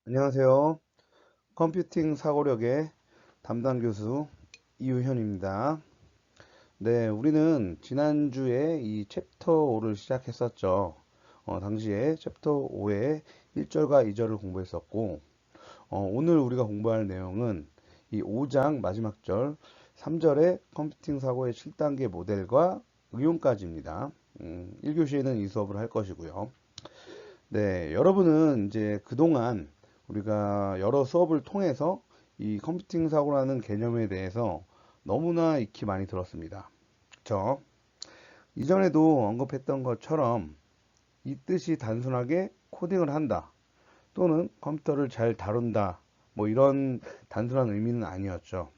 안녕하세요. 컴퓨팅 사고력의 담당 교수 이우현입니다. 네, 우리는 지난주에 이 챕터 5를 시작했었죠. 당시에 챕터 5의 1절과 2절을 공부했었고, 오늘 우리가 공부할 내용은 이 5장 마지막 절 3절의 컴퓨팅 사고의 7단계 모델과 응용까지입니다. 1교시에는 이 수업을 할 것이고요. 네, 여러분은 이제 그동안 우리가 여러 수업을 통해서 이 컴퓨팅 사고라는 개념에 대해서 너무나 익히 많이 들었습니다. 그쵸? 이전에도 언급했던 것처럼 이 뜻이 단순하게 코딩을 한다 또는 컴퓨터를 잘 다룬다 뭐 이런 단순한 의미는 아니었죠.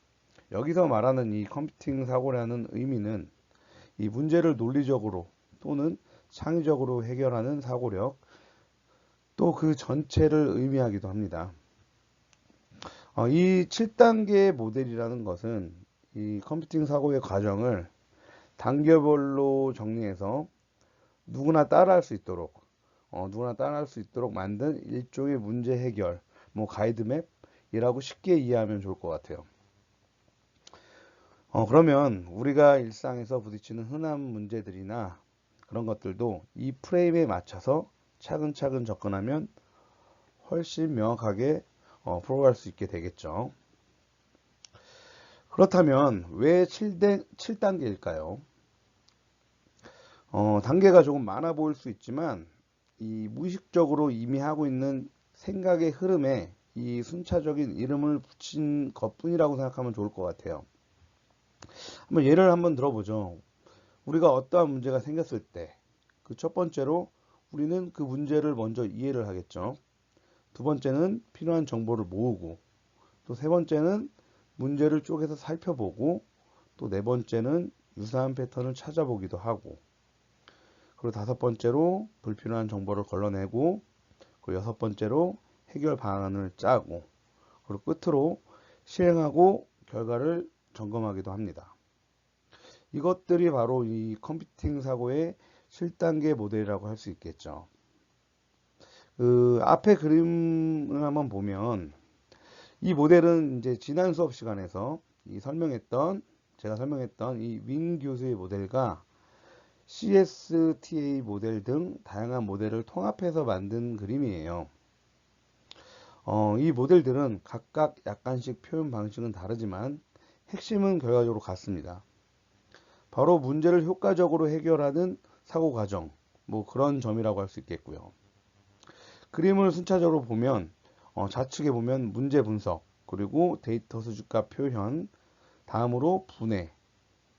여기서 말하는 이 컴퓨팅 사고라는 의미는 이 문제를 논리적으로 또는 창의적으로 해결하는 사고력 또 그 전체를 의미하기도 합니다. 이 7단계 모델이라는 것은 이 컴퓨팅 사고의 과정을 단계별로 정리해서 누구나 따라할 수 있도록 만든 일종의 문제 해결, 뭐 가이드맵이라고 쉽게 이해하면 좋을 것 같아요. 그러면 우리가 일상에서 부딪히는 흔한 문제들이나 그런 것들도 이 프레임에 맞춰서 차근차근 접근하면 훨씬 명확하게 풀어갈 수 있게 되겠죠. 그렇다면 왜 7단계일까요? 단계가 조금 많아 보일 수 있지만 이 무의식적으로 이미 하고 있는 생각의 흐름에 이 순차적인 이름을 붙인 것뿐이라고 생각하면 좋을 것 같아요. 한번 예를 한번 들어보죠. 우리가 어떠한 문제가 생겼을 때 그 첫 번째로 우리는 그 문제를 먼저 이해를 하겠죠. 두 번째는 필요한 정보를 모으고 또 세 번째는 문제를 쪼개서 살펴보고 또 네 번째는 유사한 패턴을 찾아보기도 하고 그리고 다섯 번째로 불필요한 정보를 걸러내고 그리고 여섯 번째로 해결 방안을 짜고 그리고 끝으로 실행하고 결과를 점검하기도 합니다. 이것들이 바로 이 컴퓨팅 사고의 7단계 모델이라고 할 수 있겠죠. 그 앞에 그림을 한번 보면 이 모델은 이제 지난 수업 시간에서 제가 설명했던 이 윈 교수의 모델과 CSTA 모델 등 다양한 모델을 통합해서 만든 그림이에요. 이 모델들은 각각 약간씩 표현 방식은 다르지만 핵심은 결과적으로 같습니다. 바로 문제를 효과적으로 해결하는 사고 과정, 뭐 그런 점이라고 할 수 있겠고요. 그림을 순차적으로 보면 좌측에 보면 문제 분석, 그리고 데이터 수집과 표현, 다음으로 분해,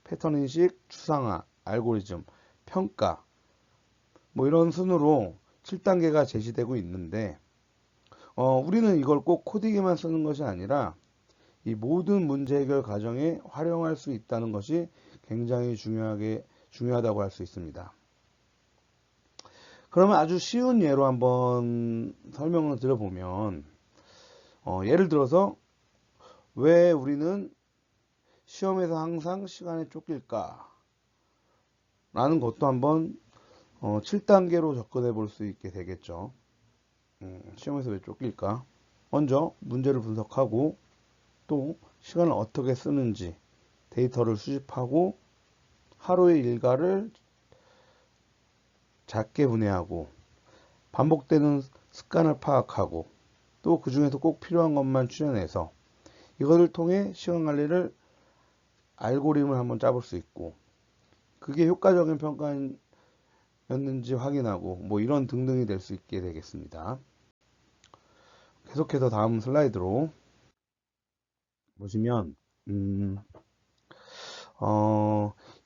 패턴 인식, 추상화, 알고리즘, 평가, 뭐 이런 순으로 7단계가 제시되고 있는데, 우리는 이걸 꼭 코딩에만 쓰는 것이 아니라 이 모든 문제 해결 과정에 활용할 수 있다는 것이 굉장히 중요하다고 할 수 있습니다. 그러면 아주 쉬운 예로 한번 설명을 드려보면, 예를 들어서 왜 우리는 시험에서 항상 시간에 쫓길까? 라는 것도 한번 7단계로 접근해 볼 수 있게 되겠죠. 시험에서 왜 쫓길까? 먼저 문제를 분석하고 또 시간을 어떻게 쓰는지 데이터를 수집하고 하루의 일과를 작게 분해하고 반복되는 습관을 파악하고 또 그 중에서 꼭 필요한 것만 추려내서 이것을 통해 시간 관리를 알고리즘을 한번 짜볼 수 있고 그게 효과적인 평가였는지 확인하고 뭐 이런 등등이 될 수 있게 되겠습니다. 계속해서 다음 슬라이드로 보시면 음,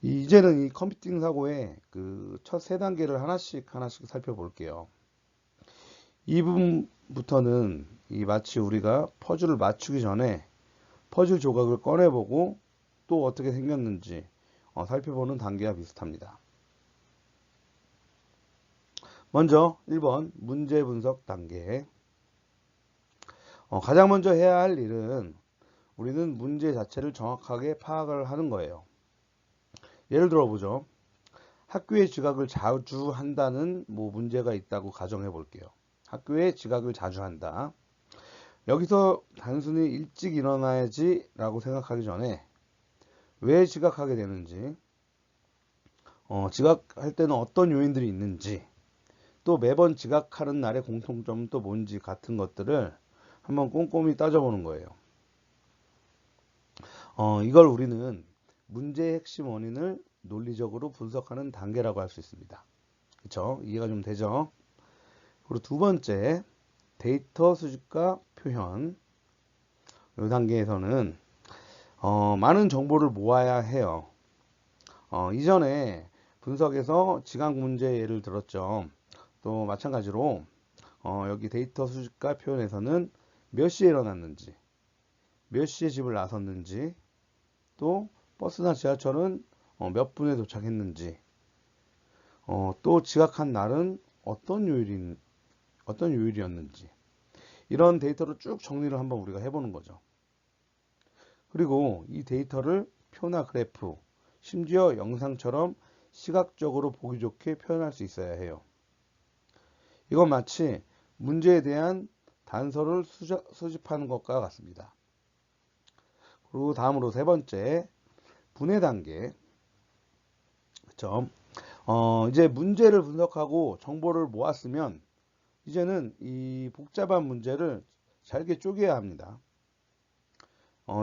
이제는 이 컴퓨팅 사고의 그 첫 세 단계를 하나씩 살펴볼게요. 이 부분부터는 이 마치 우리가 퍼즐을 맞추기 전에 퍼즐 조각을 꺼내보고 또 어떻게 생겼는지 살펴보는 단계와 비슷합니다. 먼저 1번 문제 분석 단계. 가장 먼저 해야 할 일은 우리는 문제 자체를 정확하게 파악을 하는 거예요. 예를 들어 보죠. 학교에 지각을 자주 한다는 뭐 문제가 있다고 가정해 볼게요. 학교에 지각을 자주 한다. 여기서 단순히 일찍 일어나야지 라고 생각하기 전에 왜 지각하게 되는지, 지각할 때는 어떤 요인들이 있는지, 또 매번 지각하는 날의 공통점은 또 뭔지 같은 것들을 한번 꼼꼼히 따져보는 거예요. 이걸 우리는 문제의 핵심 원인을 논리적으로 분석하는 단계라고 할 수 있습니다. 그쵸? 이해가 좀 되죠? 그리고 두 번째, 데이터 수집과 표현. 이 단계에서는 많은 정보를 모아야 해요. 이전에 분석에서 지각 문제 예를 들었죠. 또 마찬가지로 여기 데이터 수집과 표현에서는 몇 시에 일어났는지, 몇 시에 집을 나섰는지, 또 버스나 지하철은 몇 분에 도착했는지, 또 지각한 날은 어떤 요일이었는지, 이런 데이터를 쭉 정리를 한번 우리가 해보는 거죠. 그리고 이 데이터를 표나 그래프, 심지어 영상처럼 시각적으로 보기 좋게 표현할 수 있어야 해요. 이건 마치 문제에 대한 단서를 수집하는 것과 같습니다. 그리고 다음으로 세 번째, 분해 단계. 그쵸? 이제 문제를 분석하고 정보를 모았으면 이제는 이 복잡한 문제를 잘게 쪼개야 합니다.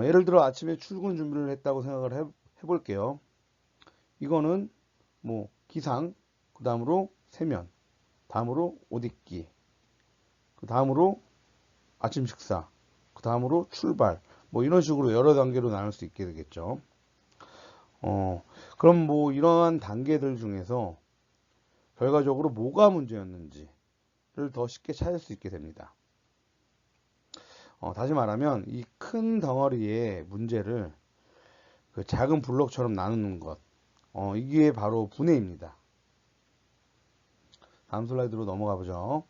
예를 들어 아침에 출근 준비를 했다고 생각을 해볼게요. 이거는 뭐 기상, 그 다음으로 세면, 다음으로 옷 입기, 그 다음으로 아침 식사, 그 다음으로 출발, 뭐 이런 식으로 여러 단계로 나눌 수 있게 되겠죠. 그럼 뭐 이러한 단계들 중에서 결과적으로 뭐가 문제였는지를 더 쉽게 찾을 수 있게 됩니다. 다시 말하면 이 큰 덩어리의 문제를 그 작은 블록처럼 나누는 것, 이게 바로 분해입니다. 다음 슬라이드로 넘어가 보죠.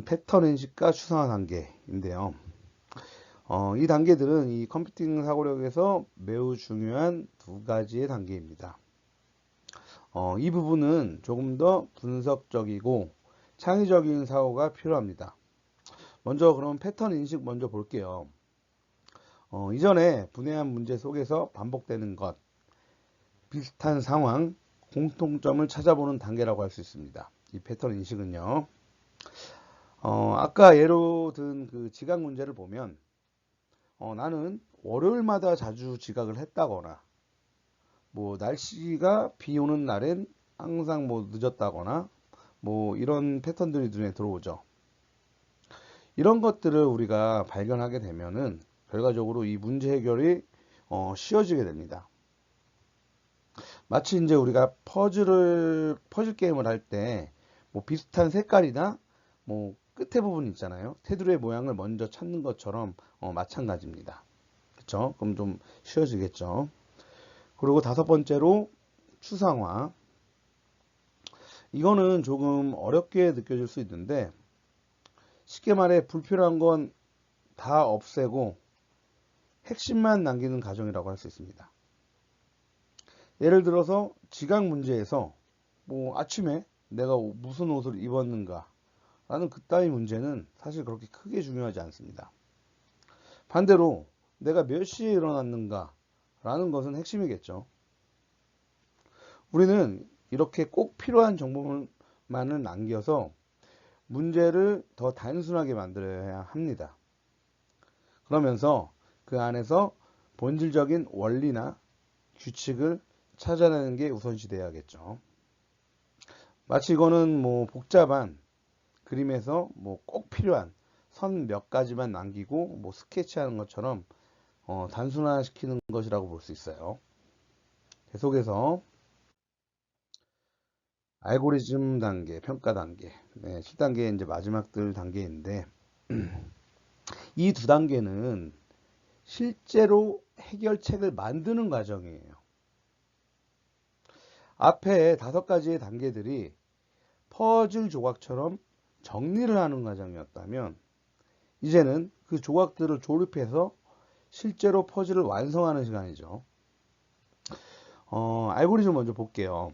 패턴 인식과 추상화 단계인데요. 이 단계들은 이 컴퓨팅 사고력에서 매우 중요한 두 가지의 단계입니다. 이 부분은 조금 더 분석적이고 창의적인 사고가 필요합니다. 먼저 그럼 패턴 인식 먼저 볼게요. 이전에 분해한 문제 속에서 반복되는 것, 비슷한 상황, 공통점을 찾아보는 단계라고 할 수 있습니다. 이 패턴 인식은요. 아까 예로 든 그 지각 문제를 보면 나는 월요일마다 자주 지각을 했다거나 뭐 날씨가 비 오는 날엔 항상 뭐 늦었다거나 뭐 이런 패턴들이 눈에 들어오죠. 이런 것들을 우리가 발견하게 되면은 결과적으로 이 문제 해결이 쉬워지게 됩니다. 마치 이제 우리가 퍼즐 게임을 할 때 뭐 비슷한 색깔이나 뭐 끝에 부분 있잖아요. 테두리의 모양을 먼저 찾는 것처럼 마찬가지입니다. 그쵸? 그럼 좀 쉬워지겠죠. 그리고 다섯 번째로 추상화. 이거는 조금 어렵게 느껴질 수 있는데 쉽게 말해 불필요한 건 다 없애고 핵심만 남기는 과정이라고 할 수 있습니다. 예를 들어서 지각 문제에서 뭐 아침에 내가 무슨 옷을 입었는가 라는 그따위 문제는 사실 그렇게 크게 중요하지 않습니다. 반대로 내가 몇 시에 일어났는가 라는 것은 핵심이겠죠. 우리는 이렇게 꼭 필요한 정보만을 남겨서 문제를 더 단순하게 만들어야 합니다. 그러면서 그 안에서 본질적인 원리나 규칙을 찾아내는 게 우선시돼야겠죠. 마치 이거는 뭐 복잡한 그림에서 뭐 꼭 필요한 선 몇 가지만 남기고 뭐 스케치하는 것처럼 단순화시키는 것이라고 볼 수 있어요. 계속해서 알고리즘 단계, 평가 단계, 네, 7단계 이제 마지막 단계인데 이 두 단계는 실제로 해결책을 만드는 과정이에요. 앞에 다섯 가지의 단계들이 퍼즐 조각처럼 정리를 하는 과정이었다면 이제는 그 조각들을 조립해서 실제로 퍼즐을 완성하는 시간이죠. 알고리즘 먼저 볼게요.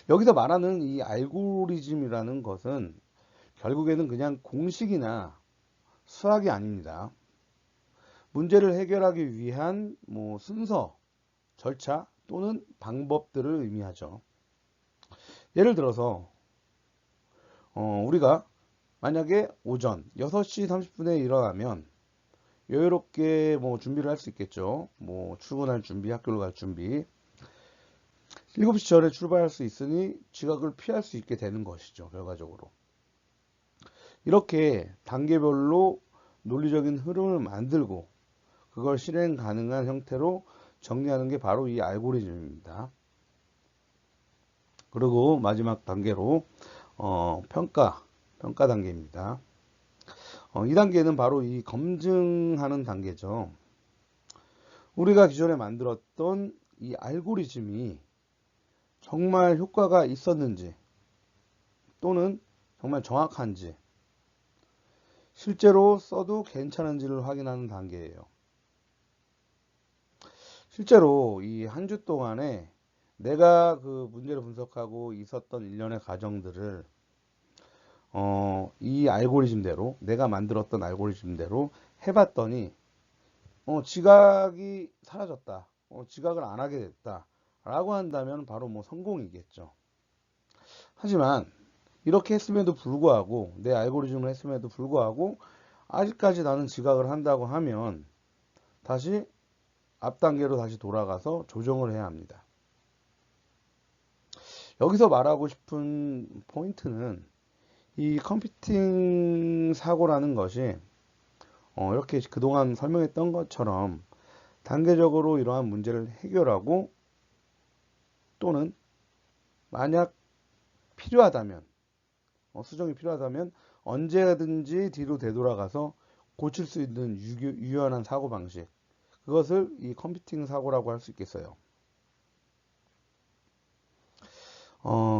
여기서 말하는 이 알고리즘이라는 것은 결국에는 그냥 공식이나 수학이 아닙니다. 문제를 해결하기 위한 뭐 순서, 절차 또는 방법들을 의미하죠. 예를 들어서 우리가 만약에 오전 6시 30분에 일어나면 여유롭게 뭐 준비를 할 수 있겠죠. 뭐 출근할 준비, 학교를 갈 준비. 7시 전에 출발할 수 있으니 지각을 피할 수 있게 되는 것이죠. 결과적으로. 이렇게 단계별로 논리적인 흐름을 만들고 그걸 실행 가능한 형태로 정리하는 게 바로 이 알고리즘입니다. 그리고 마지막 단계로 평가 단계입니다. 이 단계는 바로 이 검증하는 단계죠. 우리가 기존에 만들었던 이 알고리즘이 정말 효과가 있었는지 또는 정말 정확한지 실제로 써도 괜찮은지를 확인하는 단계예요. 실제로 이 한 주 동안에 내가 그 문제를 분석하고 있었던 일련의 과정들을 이 알고리즘대로 내가 만들었던 알고리즘대로 해봤더니 지각이 사라졌다. 지각을 안 하게 됐다. 라고 한다면 바로 뭐 성공이겠죠. 하지만 이렇게 했음에도 불구하고 내 알고리즘을 했음에도 불구하고 아직까지 나는 지각을 한다고 하면 다시 앞 단계로 다시 돌아가서 조정을 해야 합니다. 여기서 말하고 싶은 포인트는 이 컴퓨팅 사고라는 것이 이렇게 그동안 설명했던 것처럼 단계적으로 이러한 문제를 해결하고 또는 만약 필요하다면 수정이 필요하다면 언제든지 뒤로 되돌아가서 고칠 수 있는 유연한 사고방식, 그것을 이 컴퓨팅 사고라고 할 수 있겠어요.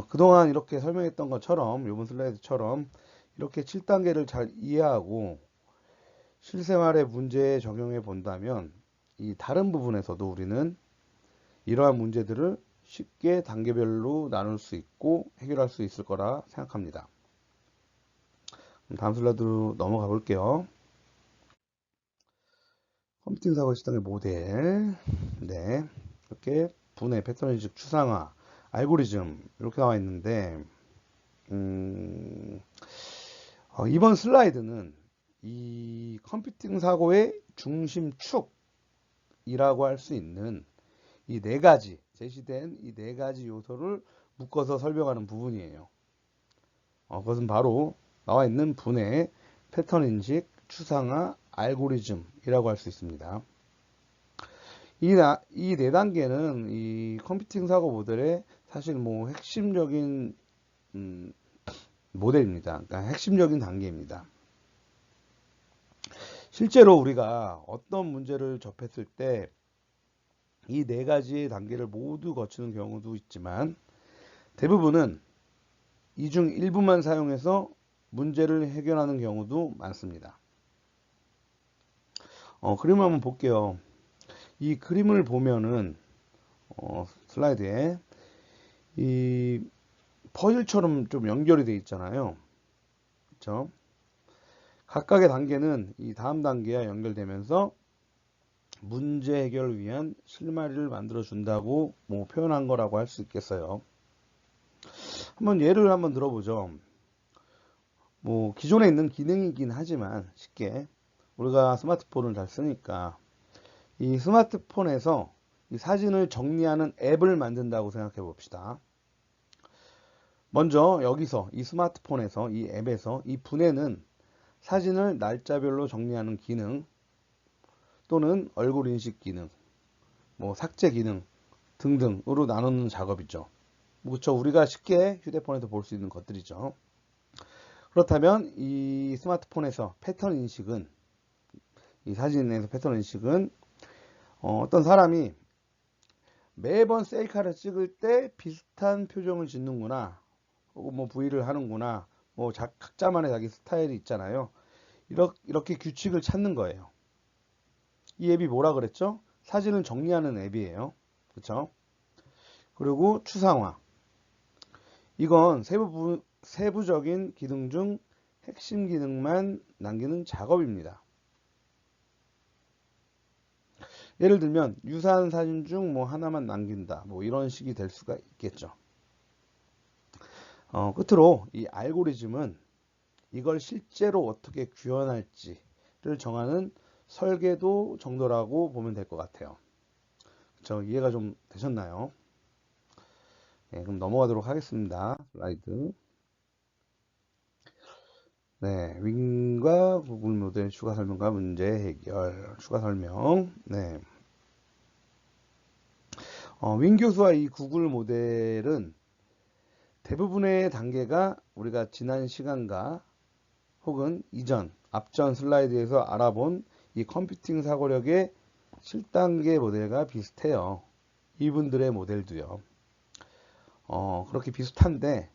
그동안 이렇게 설명했던 것처럼 이번 슬라이드처럼 이렇게 7단계를 잘 이해하고 실생활의 문제에 적용해 본다면 이 다른 부분에서도 우리는 이러한 문제들을 쉽게 단계별로 나눌 수 있고 해결할 수 있을 거라 생각합니다. 다음 슬라이드로 넘어가 볼게요. 컴퓨팅 사고 시스템의 모델. 네. 이렇게 분해, 패턴 인식, 추상화, 알고리즘 이렇게 나와 있는데 이번 슬라이드는 이 컴퓨팅 사고의 중심축이라고 할 수 있는 이 네 가지, 제시된 이 네 가지 요소를 묶어서 설명하는 부분이에요. 그것은 바로 나와 있는 분해, 패턴 인식, 추상화, 알고리즘이라고 할 수 있습니다. 이 네 단계는 이 컴퓨팅 사고 모델의 사실 뭐 핵심적인 모델입니다. 그러니까 핵심적인 단계입니다. 실제로 우리가 어떤 문제를 접했을 때 이 네 가지의 단계를 모두 거치는 경우도 있지만 대부분은 이 중 일부만 사용해서 문제를 해결하는 경우도 많습니다. 그림을 한번 볼게요. 이 그림을 보면은 슬라이드에 이 퍼즐처럼 좀 연결이 되어 있잖아요. 그렇죠? 각각의 단계는 이 다음 단계와 연결되면서 문제 해결을 위한 실마리를 만들어 준다고 뭐 표현한 거라고 할 수 있겠어요. 한번 예를 한번 들어보죠. 뭐 기존에 있는 기능이긴 하지만 쉽게 우리가 스마트폰을 잘 쓰니까 이 스마트폰에서 이 사진을 정리하는 앱을 만든다고 생각해 봅시다. 먼저 여기서 이 스마트폰에서 이 앱에서 이 분해는 사진을 날짜별로 정리하는 기능 또는 얼굴 인식 기능, 뭐 삭제 기능 등등으로 나누는 작업이죠. 그렇죠. 우리가 쉽게 휴대폰에서 볼 수 있는 것들이죠. 그렇다면 이 스마트폰에서 패턴 인식은 이 사진에서 패턴 인식은 어떤 사람이 매번 셀카를 찍을 때 비슷한 표정을 짓는구나, 혹은 뭐 V를 하는구나, 뭐 각자만의 자기 스타일이 있잖아요. 이렇게 규칙을 찾는 거예요. 이 앱이 뭐라 그랬죠? 사진을 정리하는 앱이에요. 그렇죠? 그리고 추상화. 이건 세부적인 기능 중 핵심 기능만 남기는 작업입니다. 예를 들면 유사한 사진 중 뭐 하나만 남긴다. 뭐 이런 식이 될 수가 있겠죠. 끝으로 이 알고리즘은 이걸 실제로 어떻게 구현할지를 정하는 설계도 정도라고 보면 될 것 같아요. 그쵸? 이해가 좀 되셨나요? 네, 그럼 넘어가도록 하겠습니다. 슬라이드. 네, 윙과 구글 모델 추가 설명과 문제 해결. 추가 설명. 네. 윙 교수와 이 구글 모델은 대부분의 단계가 우리가 지난 시간과 혹은 앞전 슬라이드에서 알아본 이 컴퓨팅 사고력의 7단계 모델과 비슷해요. 이분들의 모델도요. 그렇게 비슷한데,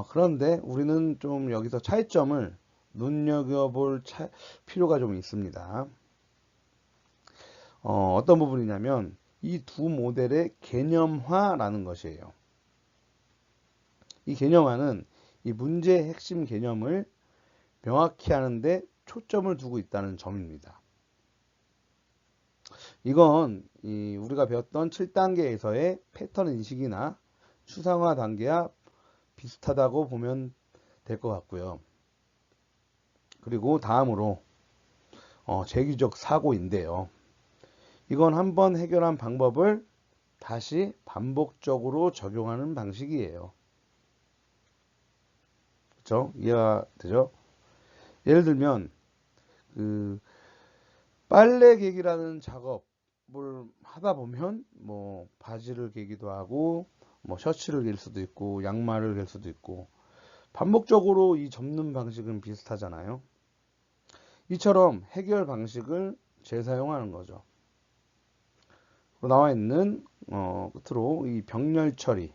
그런데 우리는 좀 여기서 차이점을 눈여겨볼 필요가 좀 있습니다. 어떤 부분이냐면 이 두 모델의 개념화라는 것이에요. 이 개념화는 이 문제의 핵심 개념을 명확히 하는데 초점을 두고 있다는 점입니다. 이건 우리가 배웠던 7단계에서의 패턴 인식이나 추상화 단계와 비슷하다고 보면 될 것 같고요. 그리고 다음으로 재규적 사고인데요. 이건 한번 해결한 방법을 다시 반복적으로 적용하는 방식이에요. 그렇죠? 이해가 되죠? 예를 들면 그 빨래 개기라는 작업을 하다 보면 뭐 바지를 개기도 하고 뭐 셔츠를 갤 수도 있고 양말을 갤 수도 있고 반복적으로 이 접는 방식은 비슷하잖아요. 이처럼 해결 방식을 재사용하는 거죠. 나와 있는 끝으로 이 병렬 처리.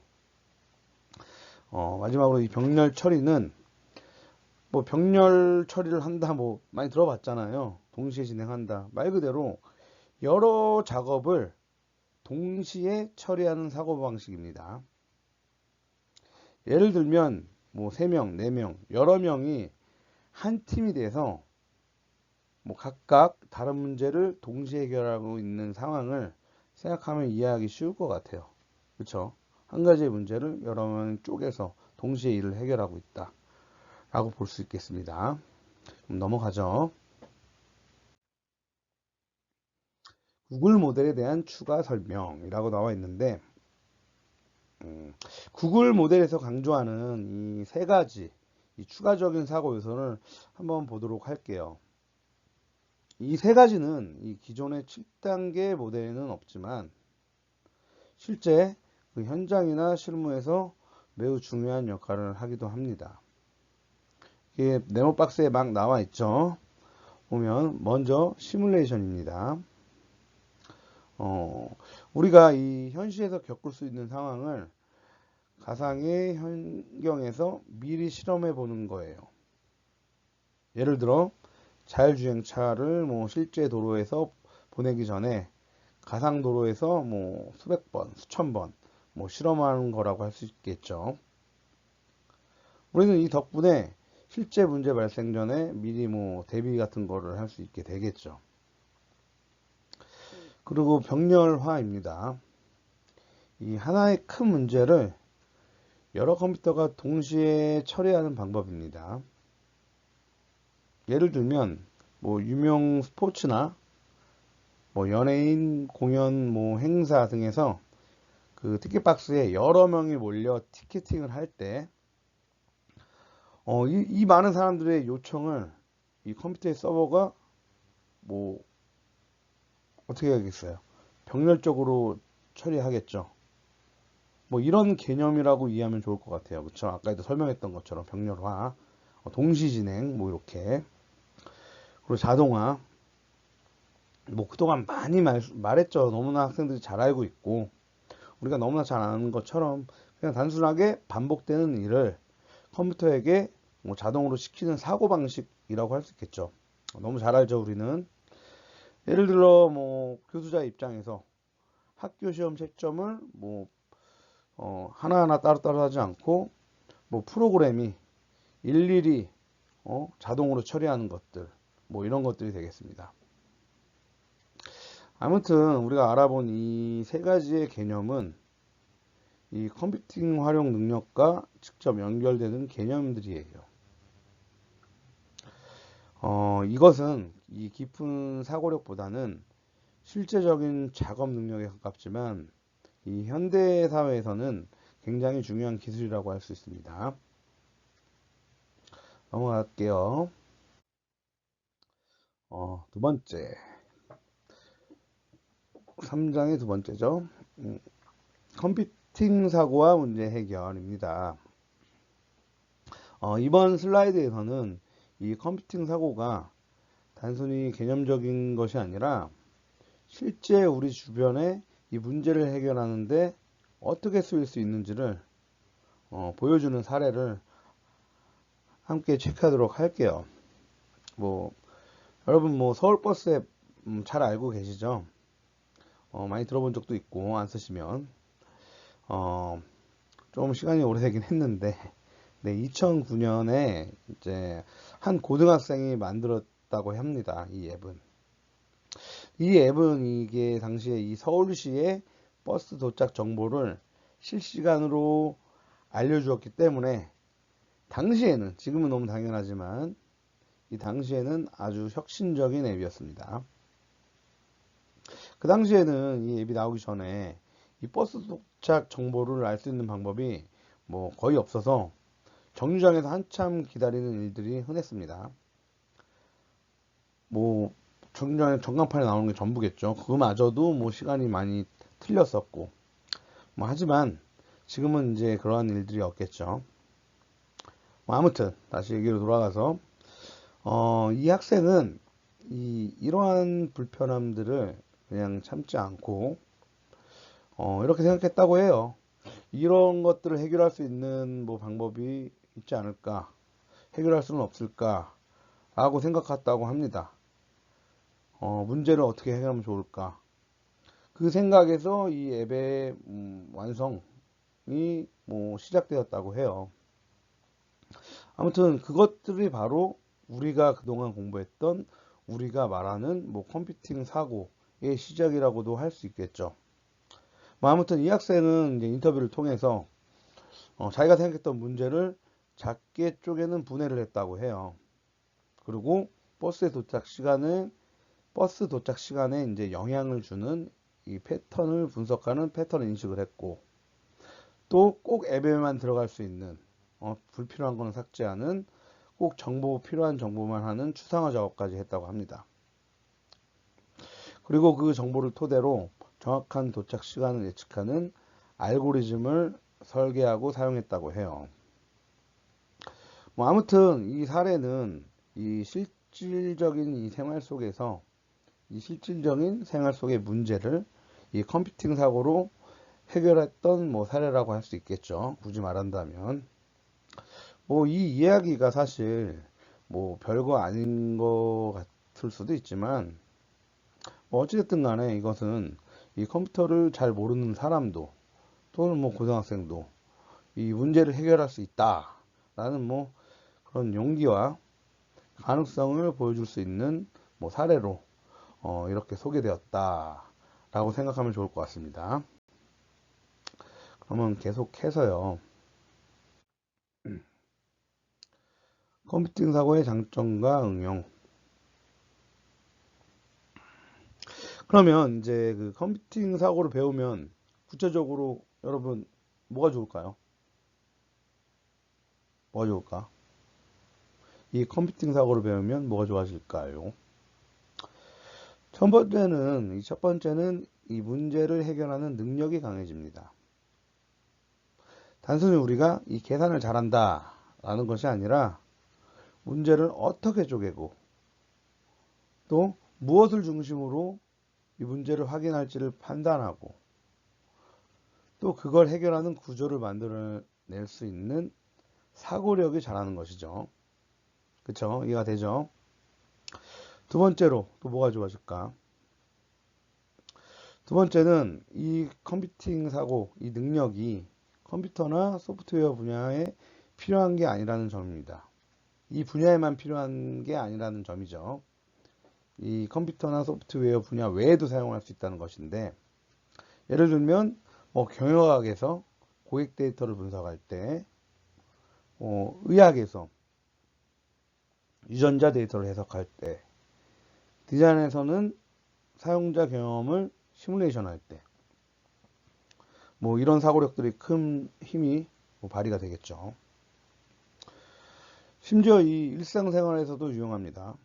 마지막으로 이 병렬 처리는 뭐 병렬 처리를 한다 뭐 많이 들어봤잖아요. 동시에 진행한다. 말 그대로 여러 작업을 동시에 처리하는 사고방식입니다. 예를 들면 뭐 3명, 4명, 여러 명이 한 팀이 돼서 뭐 각각 다른 문제를 동시에 해결하고 있는 상황을 생각하면 이해하기 쉬울 것 같아요. 그렇죠? 한 가지의 문제를 여러 명 쪼개서 동시에 일을 해결하고 있다 라고 볼 수 있겠습니다. 그럼 넘어가죠. 구글 모델에 대한 추가 설명이라고 나와 있는데 구글 모델에서 강조하는 이 세 가지 이 추가적인 사고 요소를 한번 보도록 할게요. 이 세 가지는 이 기존의 7단계 모델에는 없지만 실제 그 현장이나 실무에서 매우 중요한 역할을 하기도 합니다. 이게 네모 박스에 막 나와 있죠. 보면 먼저 시뮬레이션입니다. 우리가 이 현실에서 겪을 수 있는 상황을 가상의 환경에서 미리 실험해 보는 거예요. 예를 들어 자율주행차를 뭐 실제 도로에서 보내기 전에 가상 도로에서 뭐 수백 번, 수천 번 뭐 실험하는 거라고 할 수 있겠죠. 우리는 이 덕분에 실제 문제 발생 전에 미리 뭐 대비 같은 거를 할 수 있게 되겠죠. 그리고 병렬화입니다. 이 하나의 큰 문제를 여러 컴퓨터가 동시에 처리하는 방법입니다. 예를 들면 뭐 유명 스포츠나 뭐 연예인 공연 뭐 행사 등에서 그 티켓 박스에 여러 명이 몰려 티켓팅을 할 때 이 많은 사람들의 요청을 이 컴퓨터의 서버가 뭐 어떻게 하겠어요? 병렬적으로 처리하겠죠. 뭐 이런 개념이라고 이해하면 좋을 것 같아요. 그쵸? 아까도 설명했던 것처럼 병렬화, 동시 진행, 뭐 이렇게. 그리고 자동화. 뭐 그동안 많이 말했죠. 너무나 학생들이 잘 알고 있고 우리가 너무나 잘 아는 것처럼 그냥 단순하게 반복되는 일을 컴퓨터에게 뭐 자동으로 시키는 사고방식이라고 할 수 있겠죠. 너무 잘 알죠, 우리는. 예를 들어 뭐 교수자 입장에서 학교 시험 채점을 뭐 하나하나 따로따로 하지 않고 뭐 프로그램이 일일이 자동으로 처리하는 것들, 뭐 이런 것들이 되겠습니다. 아무튼 우리가 알아본 이 세 가지의 개념은 이 컴퓨팅 활용 능력과 직접 연결되는 개념들이에요. 이것은 이 깊은 사고력보다는 실제적인 작업 능력에 가깝지만 이 현대 사회에서는 굉장히 중요한 기술이라고 할 수 있습니다. 넘어갈게요. 두 번째, 3장의 두 번째죠. 컴퓨팅 사고와 문제 해결입니다. 이번 슬라이드에서는 이 컴퓨팅 사고가 단순히 개념적인 것이 아니라 실제 우리 주변에 이 문제를 해결하는데 어떻게 쓰일 수 있는지를 보여주는 사례를 함께 체크하도록 할게요. 여러분 서울버스 앱 잘 알고 계시죠? 많이 들어본 적도 있고 안 쓰시면 좀 시간이 오래되긴 했는데 네, 2009년에 이제 한 고등학생이 만들었다고 합니다. 이 앱은 이게 당시에 이 서울시의 버스 도착 정보를 실시간으로 알려주었기 때문에 당시에는, 지금은 너무 당연하지만 이 당시에는 아주 혁신적인 앱이었습니다. 그 당시에는 이 앱이 나오기 전에 이 버스 도착 정보를 알 수 있는 방법이 거의 없어서 정류장에서 한참 기다리는 일들이 흔했습니다. 정류장에 전광판에 나오는 게 전부겠죠. 그거마저도 시간이 많이 틀렸었고 하지만 지금은 이제 그러한 일들이 없겠죠. 아무튼 다시 얘기로 돌아가서 이 학생은 이러한 불편함들을 그냥 참지 않고 이렇게 생각했다고 해요. 이런 것들을 해결할 수 있는 방법이 있지 않을까, 해결할 수는 없을까 라고 생각했다고 합니다. 문제를 어떻게 해결하면 좋을까, 그 생각에서 이 앱의 완성이 시작되었다고 해요. 아무튼 그것들이 바로 우리가 그동안 공부했던, 우리가 말하는 컴퓨팅 사고의 시작이라고도 할 수 있겠죠. 아무튼 이 학생은 이제 인터뷰를 통해서 자기가 생각했던 문제를 작게 쪼개는 분해를 했다고 해요. 그리고 버스 도착 시간에 이제 영향을 주는 이 패턴을 분석하는 패턴 인식을 했고, 또 꼭 앱에만 들어갈 수 있는 불필요한 거는 삭제하는, 꼭 필요한 정보만 하는 추상화 작업까지 했다고 합니다. 그리고 그 정보를 토대로 정확한 도착 시간을 예측하는 알고리즘을 설계하고 사용했다고 해요. 아무튼 이 사례는 이 실질적인 생활 속의 문제를 이 컴퓨팅 사고로 해결했던 사례라고 할 수 있겠죠. 굳이 말한다면. 이 이야기가 사실 별거 아닌 것 같을 수도 있지만 어찌됐든 간에 이것은 이 컴퓨터를 잘 모르는 사람도, 또는 고등학생도 이 문제를 해결할 수 있다라는 그런 용기와 가능성을 보여줄 수 있는 사례로 이렇게 소개되었다라고 생각하면 좋을 것 같습니다. 그러면 계속해서요. 컴퓨팅 사고의 장점과 응용. 그러면 이제 그 컴퓨팅 사고를 배우면 구체적으로 여러분 뭐가 좋을까요? 뭐가 좋을까? 이 컴퓨팅 사고를 배우면 뭐가 좋아질까요? 첫 번째는 이 문제를 해결하는 능력이 강해집니다. 단순히 우리가 이 계산을 잘한다 라는 것이 아니라 문제를 어떻게 쪼개고 또 무엇을 중심으로 이 문제를 확인할지를 판단하고 또 그걸 해결하는 구조를 만들어낼 수 있는 사고력이 자라는 것이죠. 그쵸? 이해가 되죠? 두 번째로 또 뭐가 좋아질까? 두 번째는 이 컴퓨팅 사고, 이 능력이 컴퓨터나 소프트웨어 분야에 필요한 게 아니라는 점입니다. 이 분야에만 필요한 게 아니라는 점이죠. 이 컴퓨터나 소프트웨어 분야 외에도 사용할 수 있다는 것인데, 예를 들면 경영학에서 고객 데이터를 분석할 때, 의학에서 유전자 데이터를 해석할 때, 디자인에서는 사용자 경험을 시뮬레이션 할 때, 이런 사고력들이 큰 힘이 발휘가 되겠죠. 심지어 이 일상생활에서도 유용합니다.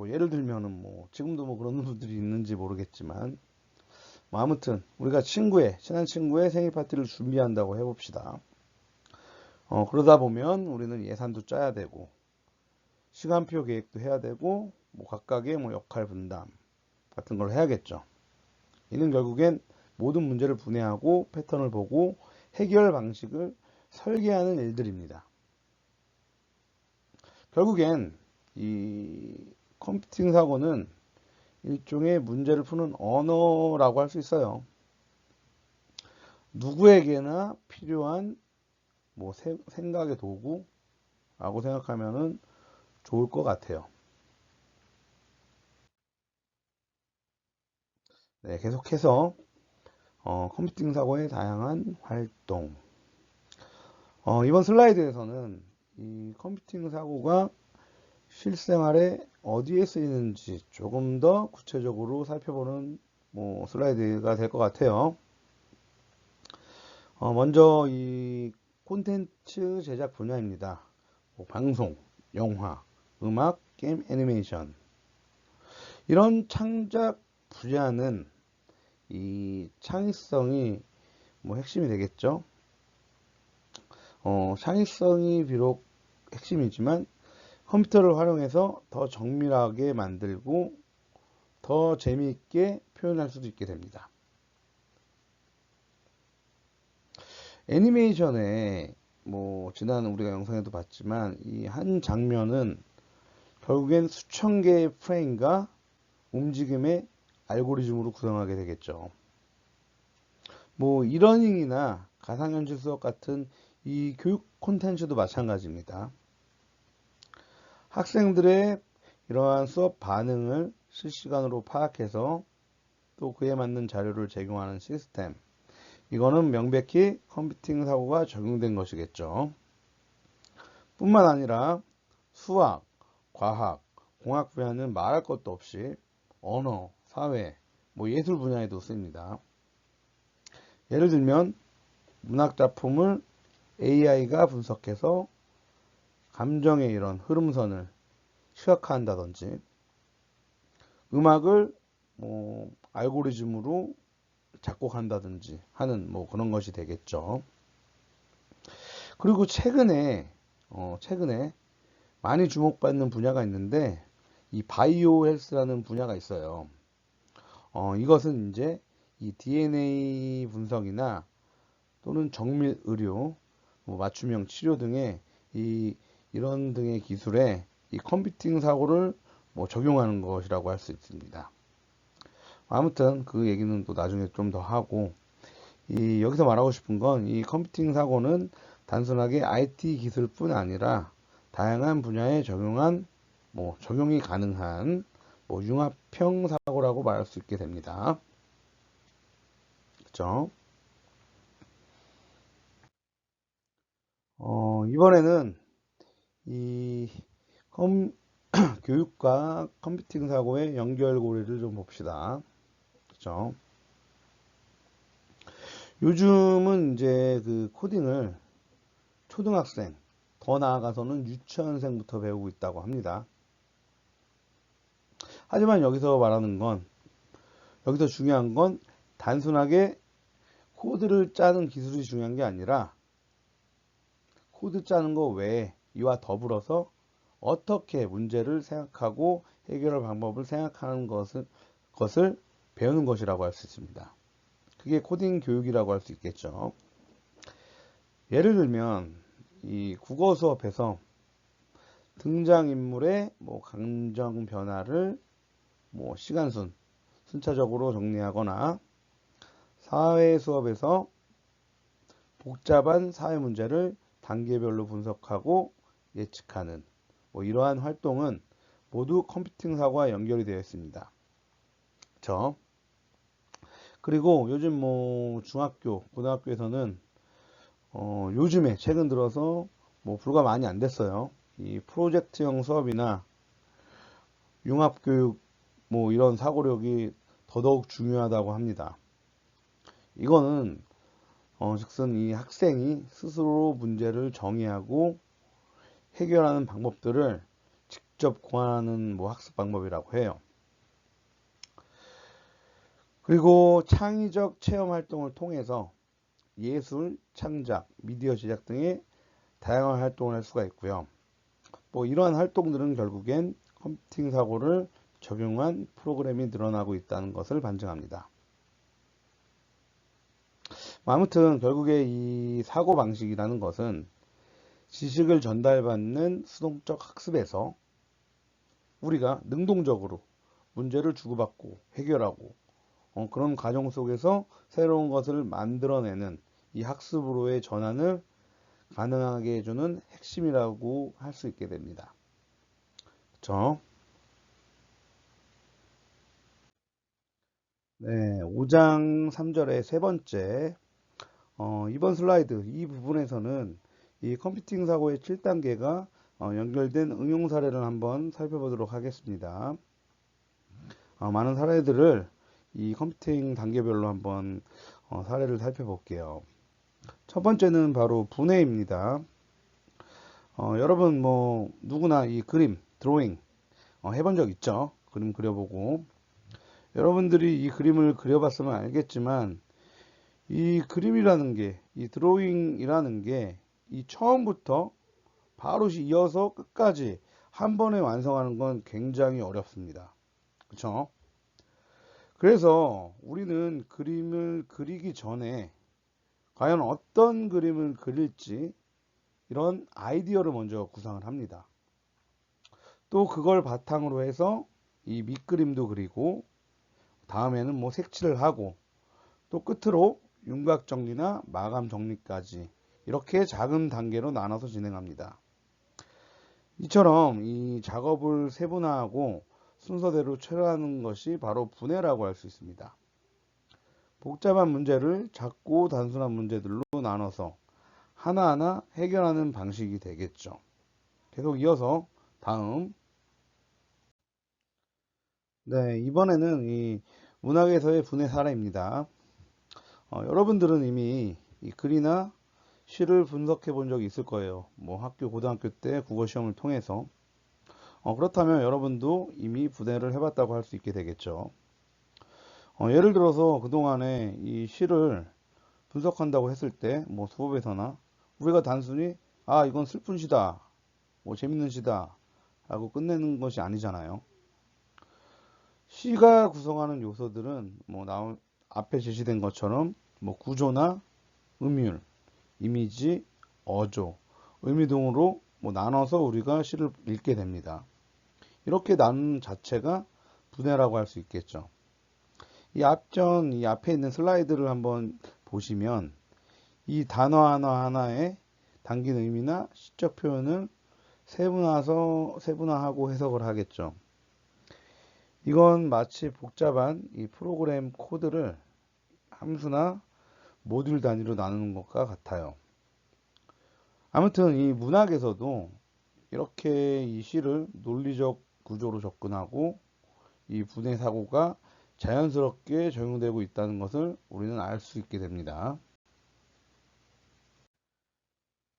예를 들면은 지금도 그런 분들이 있는지 모르겠지만, 아무튼 우리가 친한 친구의 생일 파티를 준비한다고 해봅시다. 그러다 보면 우리는 예산도 짜야 되고, 시간표 계획도 해야 되고, 각각의 역할 분담 같은 걸 해야겠죠. 이는 결국엔 모든 문제를 분해하고 패턴을 보고 해결 방식을 설계하는 일들입니다. 결국엔 이 컴퓨팅 사고는 일종의 문제를 푸는 언어라고 할 수 있어요. 누구에게나 필요한 생각의 도구라고 생각하면은 좋을 것 같아요. 네, 계속해서 컴퓨팅 사고의 다양한 활동. 이번 슬라이드에서는 이 컴퓨팅 사고가 실생활에 어디에 쓰이는지 조금 더 구체적으로 살펴보는 슬라이드가 될 것 같아요. 먼저 이 콘텐츠 제작 분야입니다. 방송, 영화, 음악, 게임, 애니메이션. 이런 창작 분야는 이 창의성이 핵심이 되겠죠. 창의성이 비록 핵심이지만 컴퓨터를 활용해서 더 정밀하게 만들고 더 재미있게 표현할 수도 있게 됩니다. 애니메이션에 지난 우리가 영상에도 봤지만 이 한 장면은 결국엔 수천 개의 프레임과 움직임의 알고리즘으로 구성하게 되겠죠. 이러닝이나 가상현실 수업 같은 이 교육 콘텐츠도 마찬가지입니다. 학생들의 이러한 수업 반응을 실시간으로 파악해서 또 그에 맞는 자료를 제공하는 시스템. 이거는 명백히 컴퓨팅 사고가 적용된 것이겠죠. 뿐만 아니라 수학, 과학, 공학 분야는 말할 것도 없이 언어, 사회, 예술 분야에도 쓰입니다. 예를 들면 문학 작품을 AI가 분석해서 감정의 이런 흐름선을 시각화한다든지, 음악을 알고리즘으로 작곡한다든지 하는 그런 것이 되겠죠. 그리고 최근에 많이 주목받는 분야가 있는데 이 바이오 헬스라는 분야가 있어요. 이것은 이제 이 DNA 분석이나 또는 정밀 의료, 맞춤형 치료 등의 이런 등의 기술에 이 컴퓨팅 사고를 적용하는 것이라고 할 수 있습니다. 아무튼 그 얘기는 또 나중에 좀 더 하고, 여기서 말하고 싶은 건 이 컴퓨팅 사고는 단순하게 IT 기술뿐 아니라 다양한 분야에 적용이 가능한 융합형 사고라고 말할 수 있게 됩니다. 그렇죠? 이번에는 이 교육과 컴퓨팅 사고의 연결고리를 좀 봅시다. 그렇죠? 요즘은 이제 그 코딩을 초등학생, 더 나아가서는 유치원생부터 배우고 있다고 합니다. 하지만 여기서 중요한 건 단순하게 코드를 짜는 기술이 중요한 게 아니라 코드 짜는 거 외에 이와 더불어서 어떻게 문제를 생각하고 해결할 방법을 생각하는 것을 배우는 것이라고 할 수 있습니다. 그게 코딩 교육이라고 할 수 있겠죠. 예를 들면 이 국어 수업에서 등장인물의 감정 변화를 순차적으로 정리하거나, 사회 수업에서 복잡한 사회 문제를 단계별로 분석하고 예측하는 뭐 이러한 활동은 모두 컴퓨팅 사고와 연결이 되어 있습니다. 그렇죠? 그리고 요즘 뭐 중학교, 고등학교에서는 요즘에 최근 들어서 뭐 불과 많이 안 됐어요. 이 프로젝트형 수업이나 융합교육 뭐 이런 사고력이 더더욱 중요하다고 합니다. 이거는 즉슨 이 학생이 스스로 문제를 정의하고 해결하는 방법들을 직접 고안하는 뭐 학습 방법이라고 해요. 그리고 창의적 체험 활동을 통해서 예술, 창작, 미디어 제작 등의 다양한 활동을 할 수가 있고요. 뭐 이러한 활동들은 결국엔 컴퓨팅 사고를 적용한 프로그램이 늘어나고 있다는 것을 반증합니다. 아무튼 결국에 이 사고 방식이라는 것은 지식을 전달받는 수동적 학습에서 우리가 능동적으로 문제를 주고받고 해결하고 그런 과정 속에서 새로운 것을 만들어내는 이 학습으로의 전환을 가능하게 해주는 핵심이라고 할 수 있게 됩니다. 그렇죠? 네, 5장 3절의 세 번째 이번 슬라이드 이 부분에서는 이 컴퓨팅 사고의 7단계가 연결된 응용 사례를 한번 살펴보도록 하겠습니다. 많은 사례들을 이 컴퓨팅 단계별로 한번 사례를 살펴볼게요. 첫 번째는 바로 분해입니다. 여러분 뭐 누구나 이 그림, 드로잉 해본 적 있죠? 그림 그려보고 여러분들이 이 그림을 그려봤으면 알겠지만 이 그림이라는 게, 이 드로잉이라는 게 이 처음부터 바로 이어서 끝까지 한 번에 완성하는 건 굉장히 어렵습니다. 그쵸? 그래서 우리는 그림을 그리기 전에 과연 어떤 그림을 그릴지 이런 아이디어를 먼저 구상을 합니다. 또 그걸 바탕으로 해서 이 밑그림도 그리고 다음에는 뭐 색칠을 하고 또 끝으로 윤곽 정리나 마감 정리까지 이렇게 작은 단계로 나눠서 진행합니다. 이처럼 이 작업을 세분화하고 순서대로 처리하는 것이 바로 분해라고 할 수 있습니다. 복잡한 문제를 작고 단순한 문제들로 나눠서 하나하나 해결하는 방식이 되겠죠. 계속 이어서 다음. 네, 이번에는 이 문학에서의 분해 사례입니다. 여러분들은 이미 이 글이나 시를 분석해 본 적이 있을 거예요. 뭐 학교, 고등학교 때 국어 시험을 통해서. 그렇다면 여러분도 이미 분해를 해봤다고 할 수 있게 되겠죠. 예를 들어서 그동안에 이 시를 분석한다고 했을 때, 뭐 수업에서나 우리가 단순히 이건 슬픈 시다, 뭐 재밌는 시다 라고 끝내는 것이 아니잖아요. 시가 구성하는 요소들은 뭐 앞에 제시된 것처럼 뭐 구조나 음율, 이미지, 어조, 의미 등으로 뭐 나눠서 우리가 시를 읽게 됩니다. 이렇게 나누는 자체가 분해라고 할 수 있겠죠. 이 앞에 있는 슬라이드를 한번 보시면 이 단어 하나하나에 담긴 의미나 시적 표현을 세분화하고 해석을 하겠죠. 이건 마치 복잡한 이 프로그램 코드를 함수나 모듈 단위로 나누는 것과 같아요. 아무튼 이 문학에서도 이렇게 이 시를 논리적 구조로 접근하고 이 분해 사고가 자연스럽게 적용되고 있다는 것을 우리는 알 수 있게 됩니다.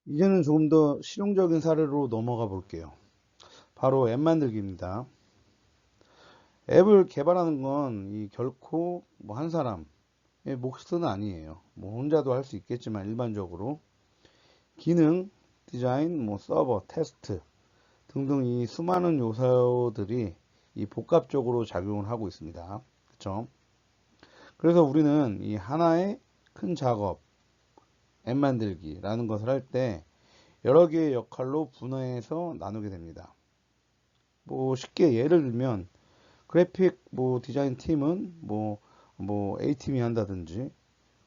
이제는 조금 더 실용적인 사례로 넘어가 볼게요. 바로 앱 만들기입니다. 앱을 개발하는 건 결코 뭐 한 사람의 몫은 아니에요. 뭐 혼자도 할 수 있겠지만 일반적으로 기능, 디자인, 뭐 서버, 테스트 등등 이 수많은 요소들이 이 복합적으로 작용을 하고 있습니다. 그렇죠? 그래서 우리는 이 하나의 큰 작업, 앱 만들기라는 것을 할 때 여러 개의 역할로 분해해서 나누게 됩니다. 뭐 쉽게 예를 들면 그래픽 뭐 디자인 팀은 뭐 A팀이 한다든지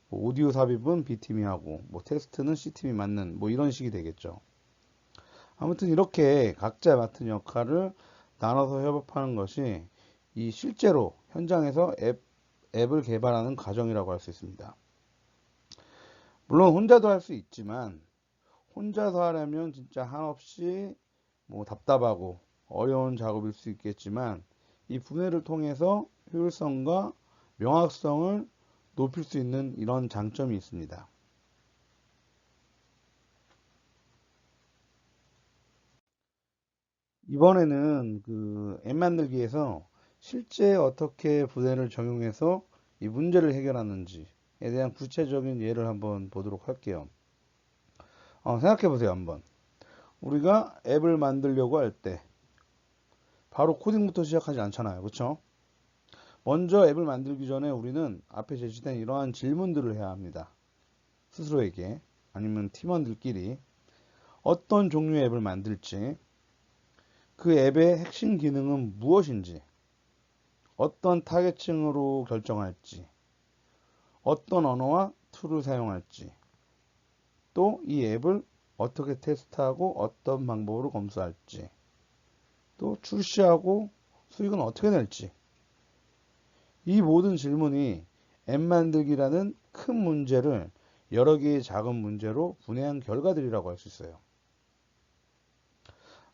뭐 오디오 삽입은 B팀이 하고, 뭐 테스트는 C팀이 맡는, 뭐 이런 식이 되겠죠. 아무튼 이렇게 각자 맡은 역할을 나눠서 협업하는 것이 이 실제로 현장에서 앱을 개발하는 과정이라고 할 수 있습니다. 물론 혼자도 할 수 있지만 혼자서 하려면 진짜 한없이 뭐 답답하고 어려운 작업일 수 있겠지만 이 분해를 통해서 효율성과 명확성을 높일 수 있는 이런 장점이 있습니다. 이번에는 그 앱 만들기에서 실제 어떻게 분해를 적용해서 이 문제를 해결하는지에 대한 구체적인 예를 한번 보도록 할게요. 생각해 보세요, 한번. 우리가 앱을 만들려고 할 때 바로 코딩부터 시작하지 않잖아요. 그렇죠? 먼저 앱을 만들기 전에 우리는 앞에 제시된 이러한 질문들을 해야 합니다. 스스로에게 아니면 팀원들끼리 어떤 종류의 앱을 만들지, 그 앱의 핵심 기능은 무엇인지, 어떤 타겟층으로 결정할지, 어떤 언어와 툴을 사용할지, 또 이 앱을 어떻게 테스트하고 어떤 방법으로 검수할지, 또 출시하고 수익은 어떻게 낼지, 이 모든 질문이 앱 만들기라는 큰 문제를 여러 개의 작은 문제로 분해한 결과들이라고 할 수 있어요.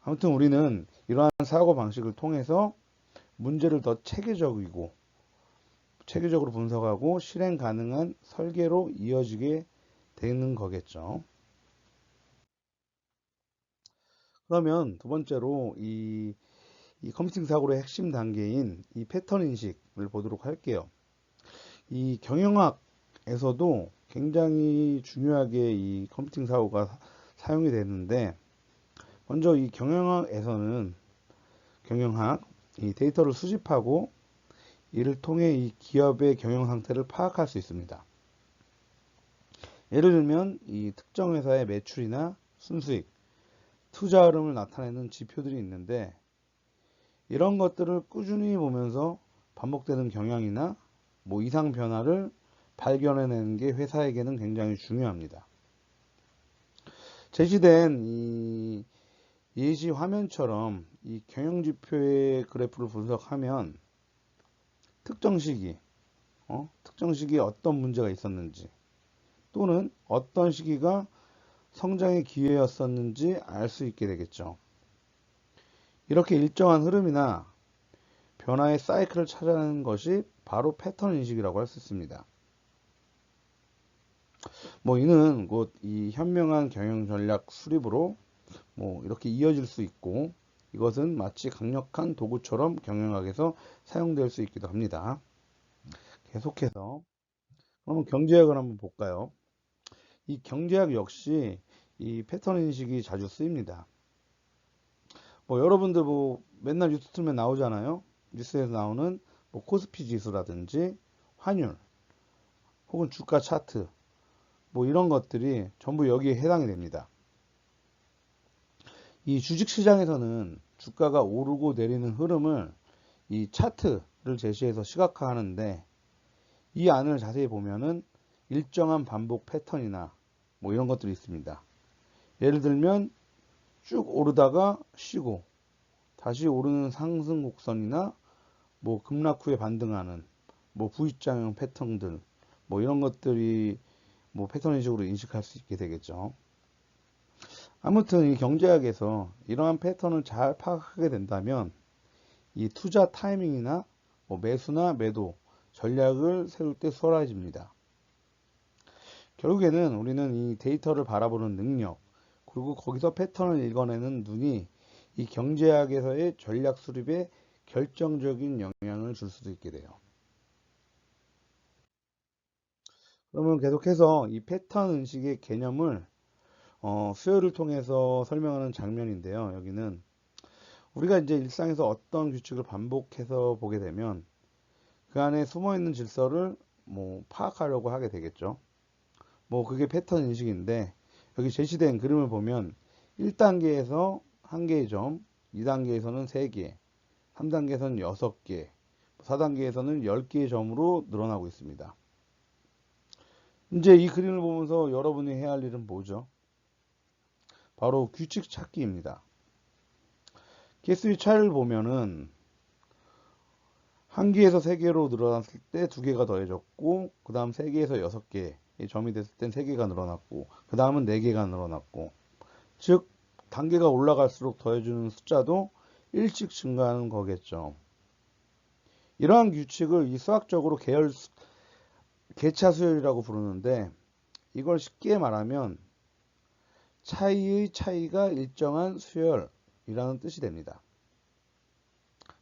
아무튼 우리는 이러한 사고 방식을 통해서 문제를 더 체계적으로 분석하고 실행 가능한 설계로 이어지게 되는 거겠죠. 그러면 두 번째로 이 컴퓨팅 사고의 핵심 단계인 이 패턴 인식을 보도록 할게요. 이 경영학에서도 굉장히 중요하게 이 컴퓨팅 사고가 사용이 되는데, 먼저 이 경영학 이 데이터를 수집하고 이를 통해 이 기업의 경영 상태를 파악할 수 있습니다. 예를 들면 이 특정 회사의 매출이나 순수익, 투자 흐름을 나타내는 지표들이 있는데, 이런 것들을 꾸준히 보면서 반복되는 경향이나 뭐 이상 변화를 발견해내는 게 회사에게는 굉장히 중요합니다. 제시된 이 예시 화면처럼 이 경영지표의 그래프를 분석하면 특정 시기에 어떤 문제가 있었는지 또는 어떤 시기가 성장의 기회였었는지 알 수 있게 되겠죠. 이렇게 일정한 흐름이나 변화의 사이클을 찾아내는 것이 바로 패턴 인식이라고 할 수 있습니다. 뭐 이는 곧 이 현명한 경영 전략 수립으로 뭐 이렇게 이어질 수 있고, 이것은 마치 강력한 도구처럼 경영학에서 사용될 수 있기도 합니다. 계속해서 그럼 경제학을 한번 볼까요? 이 경제학 역시 이 패턴 인식이 자주 쓰입니다. 뭐 여러분들 뭐 맨날 뉴스 틀면 나오잖아요. 뉴스에서 나오는 뭐 코스피 지수라든지 환율 혹은 주가 차트, 뭐 이런 것들이 전부 여기에 해당이 됩니다. 이 주식시장에서는 주가가 오르고 내리는 흐름을 이 차트를 제시해서 시각화하는데, 이 안을 자세히 보면은 일정한 반복 패턴이나 뭐 이런 것들이 있습니다. 예를 들면 쭉 오르다가 쉬고 다시 오르는 상승 곡선이나 뭐 급락 후에 반등하는 뭐 V자형 패턴들, 뭐 이런 것들이 뭐 패턴 인식으로 인식할 수 있게 되겠죠. 아무튼 이 경제학에서 이러한 패턴을 잘 파악하게 된다면 이 투자 타이밍이나 뭐 매수나 매도 전략을 세울 때 수월해집니다. 결국에는 우리는 이 데이터를 바라보는 능력, 그리고 거기서 패턴을 읽어내는 눈이 이 경제학에서의 전략 수립에 결정적인 영향을 줄 수도 있게 돼요. 그러면 계속해서 이 패턴 인식의 개념을 수요를 통해서 설명하는 장면인데요. 여기는 우리가 이제 일상에서 어떤 규칙을 반복해서 보게 되면 그 안에 숨어 있는 질서를 뭐 파악하려고 하게 되겠죠. 뭐 그게 패턴 인식인데, 여기 제시된 그림을 보면 1단계에서 1개의 점, 2단계에서는 3개, 3단계에서는 6개, 4단계에서는 10개의 점으로 늘어나고 있습니다. 이제 이 그림을 보면서 여러분이 해야 할 일은 뭐죠? 바로 규칙 찾기입니다. 개수의 차이를 보면은 한 개에서 세 개로 늘어났을 때 두 개가 더해졌고, 그 다음 세 개에서 여섯 개 점이 됐을 땐 세 개가 늘어났고, 그 다음은 네 개가 늘어났고, 즉 단계가 올라갈수록 더해주는 숫자도 일씩 증가하는 거겠죠. 이러한 규칙을 이 수학적으로 개차 수열이라고 부르는데, 이걸 쉽게 말하면 차이의 차이가 일정한 수열이라는 뜻이 됩니다.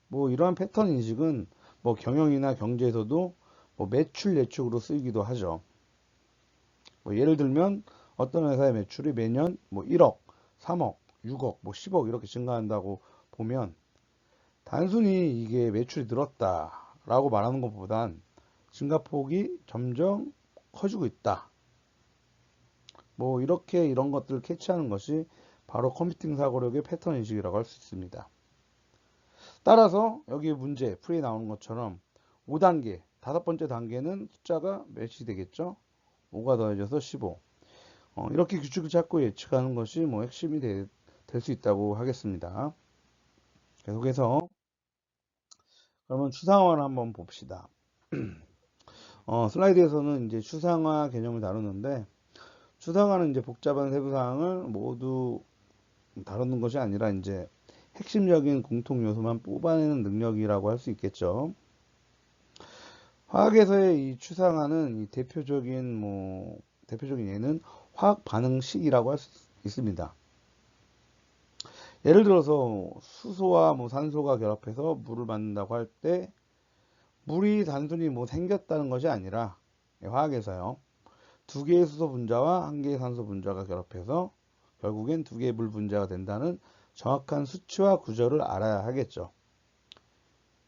뭐 이러한 패턴 인식은 뭐 경영이나 경제에서도 뭐 매출 예측으로 쓰이기도 하죠. 뭐 예를 들면 어떤 회사의 매출이 매년 뭐 1억, 3억, 6억, 뭐 10억 이렇게 증가한다고 보면 단순히 이게 매출이 늘었다라고 말하는 것보단 증가폭이 점점 커지고 있다. 뭐 이렇게 이런 것들을 캐치하는 것이 바로 컴퓨팅 사고력의 패턴 인식이라고 할 수 있습니다. 따라서 여기 문제 풀이에 나오는 것처럼 5단계, 다섯 번째 단계는 숫자가 몇이 되겠죠? 5가 더해져서 15. 이렇게 규칙을 찾고 예측하는 것이 뭐 핵심이 될 수 있다고 하겠습니다. 계속해서 그러면 추상화를 한번 봅시다. 슬라이드에서는 이제 추상화 개념을 다루는데 추상화는 이제 복잡한 세부 사항을 모두 다루는 것이 아니라 이제 핵심적인 공통 요소만 뽑아내는 능력이라고 할 수 있겠죠. 화학에서의 이 추상화는 이 대표적인 예는 화학 반응식이라고 할 수 있습니다. 예를 들어서 수소와 뭐 산소가 결합해서 물을 만든다고 할 때 물이 단순히 뭐 생겼다는 것이 아니라 화학에서요. 두 개의 수소 분자와 한 개의 산소 분자가 결합해서 결국엔 두 개의 물 분자가 된다는 정확한 수치와 구조를 알아야 하겠죠.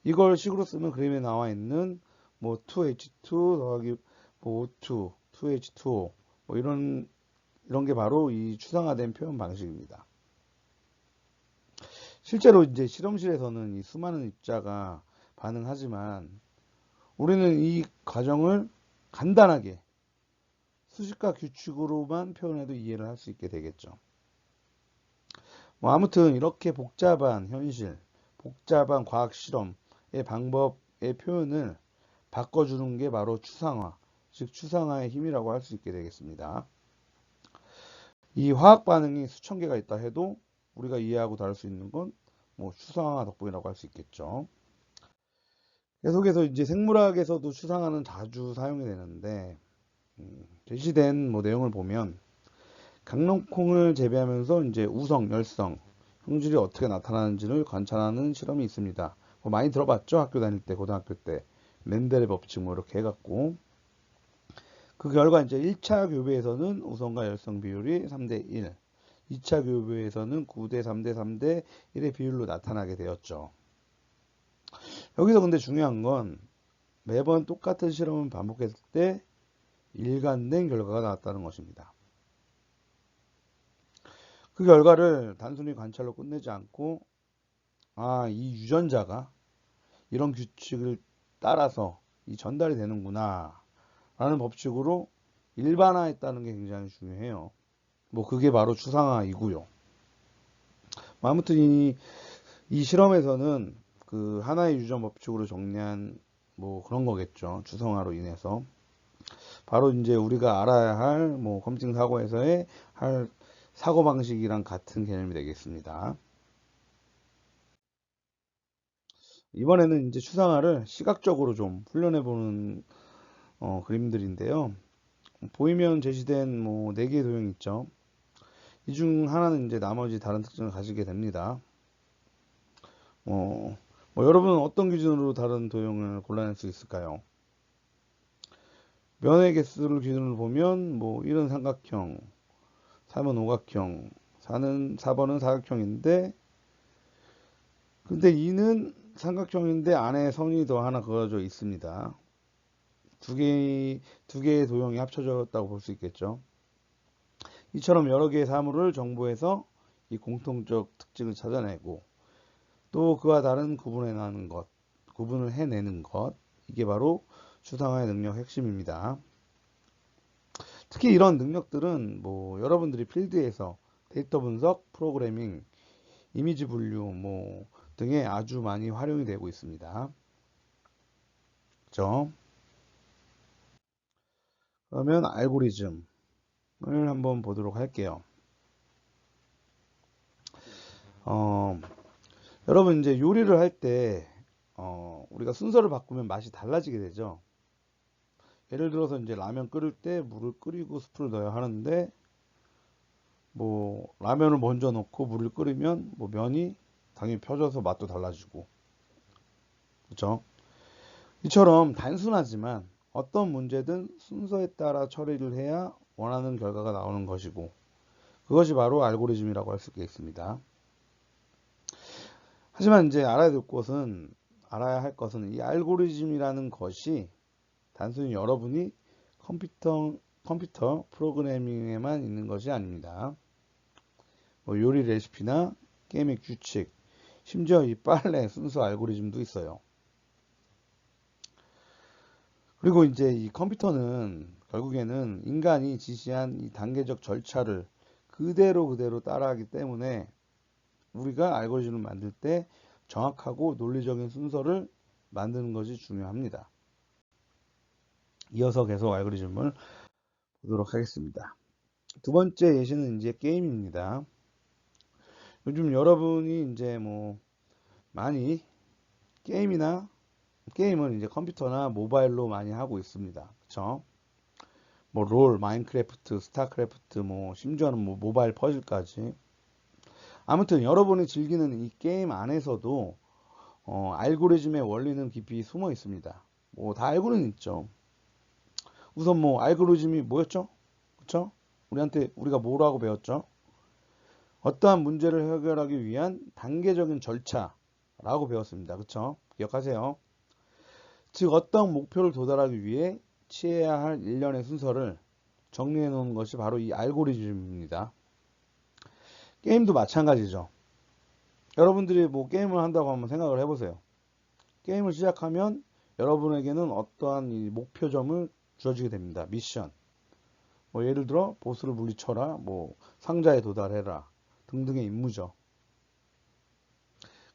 이걸 식으로 쓰면 그림에 나와 있는 뭐 2H2 더하기 뭐 O2, 2H2O 뭐 이런 게 바로 이 추상화된 표현 방식입니다. 실제로 이제 실험실에서는 이 수많은 입자가 반응하지만 우리는 이 과정을 간단하게 수식과 규칙으로만 표현해도 이해를 할 수 있게 되겠죠. 뭐 아무튼 이렇게 복잡한 현실, 복잡한 과학 실험의 방법의 표현을 바꿔주는 게 바로 추상화, 즉 추상화의 힘이라고 할 수 있게 되겠습니다. 이 화학 반응이 수천 개가 있다 해도 우리가 이해하고 다룰 수 있는 건 뭐 추상화 덕분이라고 할 수 있겠죠. 계속해서 이제 생물학에서도 추상화는 자주 사용이 되는데 제시된 뭐 내용을 보면 강낭콩을 재배하면서 이제 우성, 열성, 형질이 어떻게 나타나는지를 관찰하는 실험이 있습니다. 뭐 많이 들어봤죠? 학교 다닐 때, 고등학교 때. 멘델의 법칙 뭐 이렇게 해갖고. 그 결과 이제 1차 교배에서는 우성과 열성 비율이 3대 1, 2차 교배에서는 9대 3대 3대 1의 비율로 나타나게 되었죠. 여기서 근데 중요한 건 매번 똑같은 실험을 반복했을 때 일관된 결과가 나왔다는 것입니다. 그 결과를 단순히 관찰로 끝내지 않고 이 유전자가 이런 규칙을 따라서 이 전달이 되는구나 라는 법칙으로 일반화했다는 게 굉장히 중요해요. 뭐 그게 바로 추상화이고요. 아무튼 이 실험에서는 그 하나의 유전 법칙으로 정리한 뭐 그런 거겠죠. 추상화로 인해서 바로 이제 우리가 알아야 할 뭐 컴퓨팅 사고에서의 할 사고 방식이랑 같은 개념이 되겠습니다. 이번에는 이제 추상화를 시각적으로 좀 훈련해 보는 그림들인데요. 보이면 제시된 뭐 4개의 도형이 있죠. 이 중 하나는 이제 나머지 다른 특징을 가지게 됩니다. 뭐 여러분은 어떤 기준으로 다른 도형을 골라낼 수 있을까요? 면의 개수를 기준으로 보면 뭐 1은 삼각형, 3은 오각형, 4번은 사각형인데 근데 2는 삼각형인데 안에 선이 더 하나 그어져 있습니다. 두 개의 도형이 합쳐졌다고 볼 수 있겠죠. 이처럼 여러 개의 사물을 정보해서 이 공통적 특징을 찾아내고 또 그와 다른 구분을 해내는 것, 이게 바로 추상화의 능력 핵심입니다. 특히 이런 능력들은 뭐 여러분들이 필드에서 데이터 분석, 프로그래밍, 이미지 분류 뭐 등에 아주 많이 활용이 되고 있습니다. 그죠? 그러면 알고리즘을 한번 보도록 할게요. 어, 여러분 이제 요리를 할 때 우리가 순서를 바꾸면 맛이 달라지게 되죠. 예를 들어서 이제 라면 끓일 때 물을 끓이고 스프를 넣어야 하는데 뭐 라면을 먼저 넣고 물을 끓이면 뭐 면이 당연히 펴져서 맛도 달라지고 그렇죠? 이처럼 단순하지만 어떤 문제든 순서에 따라 처리를 해야 원하는 결과가 나오는 것이고 그것이 바로 알고리즘이라고 할 수 있겠습니다. 하지만 이제 알아야 할 것은 이 알고리즘이라는 것이 단순히 여러분이 컴퓨터 프로그래밍에만 있는 것이 아닙니다. 뭐 요리 레시피나 게임의 규칙, 심지어 이 빨래 순서 알고리즘도 있어요. 그리고 이제 이 컴퓨터는 결국에는 인간이 지시한 이 단계적 절차를 그대로 따라하기 때문에 우리가 알고리즘을 만들 때 정확하고 논리적인 순서를 만드는 것이 중요합니다. 이어서 계속 알고리즘을 보도록 하겠습니다. 두 번째 예시는 이제 게임입니다. 요즘 여러분이 이제 뭐 많이 게임을 이제 컴퓨터나 모바일로 많이 하고 있습니다. 그쵸? 뭐 롤, 마인크래프트, 스타크래프트, 뭐 심지어는 뭐 모바일 퍼즐까지. 아무튼 여러분이 즐기는 이 게임 안에서도 알고리즘의 원리는 깊이 숨어 있습니다. 뭐 다 알고는 있죠. 우선 뭐 알고리즘이 뭐였죠? 그쵸? 우리가 뭐라고 배웠죠? 어떠한 문제를 해결하기 위한 단계적인 절차라고 배웠습니다. 그쵸? 기억하세요. 즉 어떤 목표를 도달하기 위해 취해야 할 일련의 순서를 정리해 놓은 것이 바로 이 알고리즘입니다. 게임도 마찬가지죠. 여러분들이 뭐 게임을 한다고 한번 생각을 해보세요. 게임을 시작하면 여러분에게는 어떠한 이 목표점을 주어지게 됩니다. 미션. 뭐 예를 들어 보스를 물리쳐라, 뭐 상자에 도달해라 등등의 임무죠.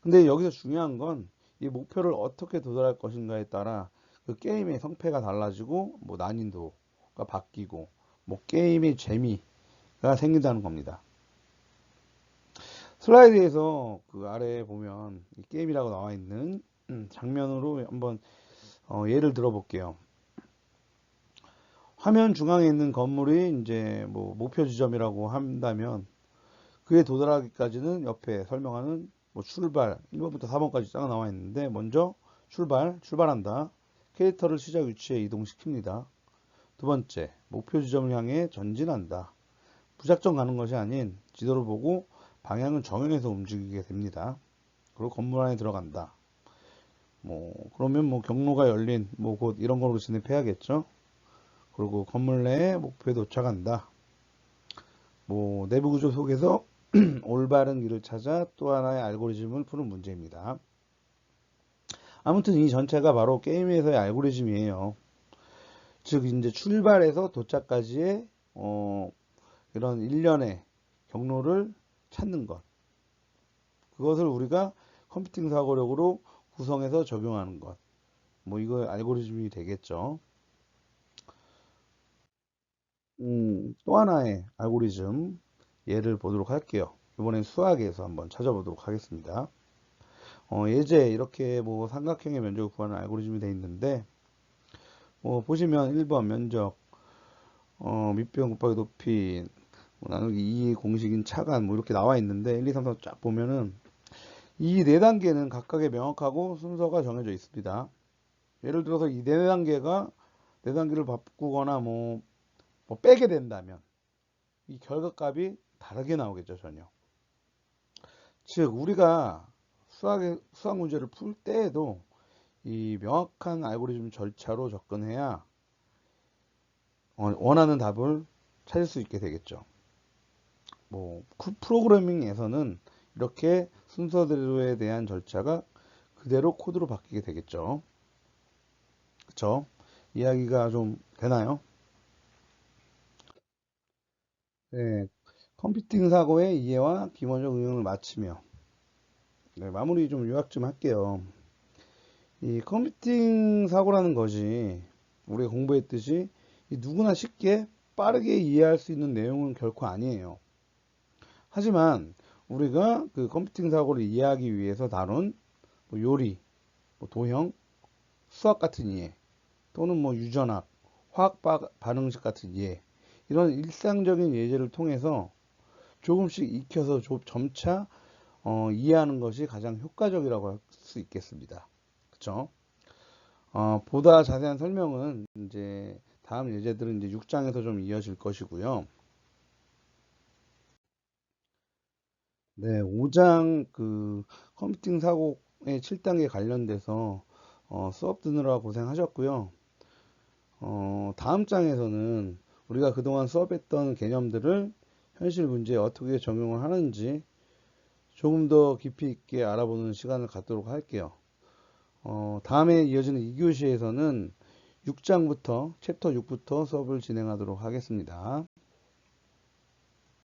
근데 여기서 중요한 건 이 목표를 어떻게 도달할 것인가에 따라 그 게임의 성패가 달라지고 뭐 난이도가 바뀌고 뭐 게임의 재미가 생긴다는 겁니다. 슬라이드에서 그 아래에 보면 이 게임이라고 나와 있는 장면으로 한번 예를 들어 볼게요. 화면 중앙에 있는 건물이 이제 뭐 목표 지점이라고 한다면 그에 도달하기까지는 옆에 설명하는 뭐 출발 1번부터 4번까지 쫙 나와 있는데 먼저 출발한다. 캐릭터를 시작 위치에 이동시킵니다. 두 번째, 목표 지점을 향해 전진한다. 무작정 가는 것이 아닌 지도를 보고 방향을 정해서 움직이게 됩니다. 그리고 건물 안에 들어간다. 뭐 그러면 뭐 경로가 열린 뭐 곧 이런 걸로 진입해야겠죠. 그리고 건물 내에 목표에 도착한다. 뭐 내부 구조 속에서 올바른 길을 찾아 또 하나의 알고리즘을 푸는 문제입니다. 아무튼 이 전체가 바로 게임에서의 알고리즘이에요. 즉 이제 출발에서 도착까지의 이런 일련의 경로를 찾는 것. 그것을 우리가 컴퓨팅 사고력으로 구성해서 적용하는 것. 뭐 이거 알고리즘이 되겠죠. 또 하나의 알고리즘 예를 보도록 할게요. 이번엔 수학에서 한번 찾아보도록 하겠습니다. 예제 이렇게 뭐 삼각형의 면적을 구하는 알고리즘이 되어 있는데 보시면 1번 면적 밑변 곱하기 높이 뭐 나누기 2의 공식인 차간 뭐 이렇게 나와 있는데 1, 2, 3, 4 쫙 보면은 이 네 단계는 각각의 명확하고 순서가 정해져 있습니다. 예를 들어서 이 네 단계를 바꾸거나 뭐 빼게 된다면 이 결과값이 다르게 나오겠죠, 전혀. 즉 우리가 수학 문제를 풀 때에도 이 명확한 알고리즘 절차로 접근해야 원하는 답을 찾을 수 있게 되겠죠. 뭐 프로그래밍에서는 이렇게 순서대로에 대한 절차가 그대로 코드로 바뀌게 되겠죠. 그쵸? 이야기가 좀 되나요? 네, 컴퓨팅 사고의 이해와 기본적 응용을 마치며, 네, 마무리 좀 요약 좀 할게요. 이 컴퓨팅 사고라는 것이 우리가 공부했듯이 이 누구나 쉽게 빠르게 이해할 수 있는 내용은 결코 아니에요. 하지만 우리가 그 컴퓨팅 사고를 이해하기 위해서 다룬 뭐 요리, 뭐 도형, 수학 같은 이해, 또는 뭐 유전학, 화학 반응식 같은 이해, 이런 일상적인 예제를 통해서 조금씩 익혀서 점차 이해하는 것이 가장 효과적이라고 할 수 있겠습니다. 그쵸? 보다 자세한 설명은 이제 다음 예제들은 이제 6장에서 좀 이어질 것이고요. 네, 5장 그 컴퓨팅 사고의 7단계 관련돼서 수업 듣느라 고생하셨고요. 다음 장에서는 우리가 그동안 수업했던 개념들을 현실 문제에 어떻게 적용을 하는지 조금 더 깊이 있게 알아보는 시간을 갖도록 할게요. 다음에 이어지는 2교시에서는 6장부터 챕터 6부터 수업을 진행하도록 하겠습니다.